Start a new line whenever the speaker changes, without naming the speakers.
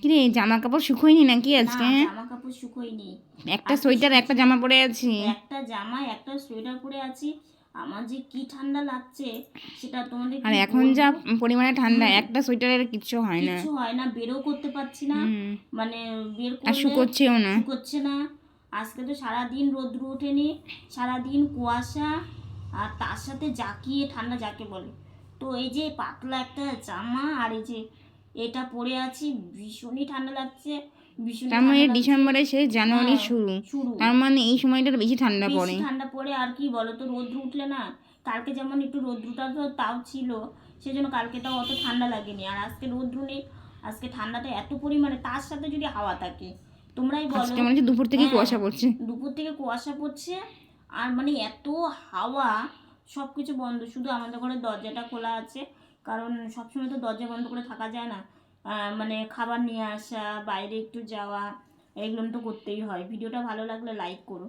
কিরে জামা কাপড় শুকোয়নি নাকি
না
আজকে?
জামা কাপড় শুকোয়নি।
একটা সোয়েটার একটা জামা পরে আছি।
একটা জামা একটা সোয়েটার পরে আছি। আমার যে কি ঠান্ডা লাগছে সেটা তোমাদের
আর
কি
এখন যা
বলবো।
পরিমাণে ঠান্ডা, একটা সোয়েটারের কিচ্ছু হয় না।
কিচ্ছু হয় না, বেরও করতে পারছি না। মানে বের
আর
করলে
শুকোচ্ছেও না।
শুকোচ্ছে না। আজকে তো সারাদিন রোদ্র ওঠেনি, সারাদিন কুয়াশা, আর তার সাথে জাকিয়ে ঠান্ডা যাকে বলে। তো এই যে পাতলা একটা জামা আর এই যে এটা পরে আছি, ভীষণই ঠান্ডা লাগছে, ভীষণই
তার মানে
ঠান্ডা লাগছে।
ডিসেম্বরে শেষ, জানুয়ারি
হ্যাঁ,
শুরু।
শুরু।
তার মানে এই সময়টা বেশি ঠান্ডা
বেশি
পড়ে।
ঠান্ডা পড়ে। আর কি বলো তো, রোদ্র উঠলে না, কালকে যেমন একটু রোদ্রুটা তো তাও ছিল, সেজন্য কালকে তাও অত ঠান্ডা লাগেনি। আর আজকে রোদ্রু নেই, আজকে ঠান্ডাটা এত পরিমাণে, তার সাথে যদি হাওয়া থাকে, তোমরাই বলো।
আজকে মনে হচ্ছে দুপুর থেকে
হ্যাঁ,
কুয়াশা পড়ছে।
দুপুর থেকে কুয়াশা পড়ছে। আর মানে এত হাওয়া, সব কিছু বন্ধ, শুধু আমাদের ঘরের দরজাটা খোলা আছে, কারণ সবসময় তো দরজা বন্ধ করে থাকা যায় না। মানে খাবার নিয়ে আসা, বাইরে একটু যাওয়া, এগুলো তো করতেই হয়। ভিডিওটা ভালো লাগলে লাইক করো।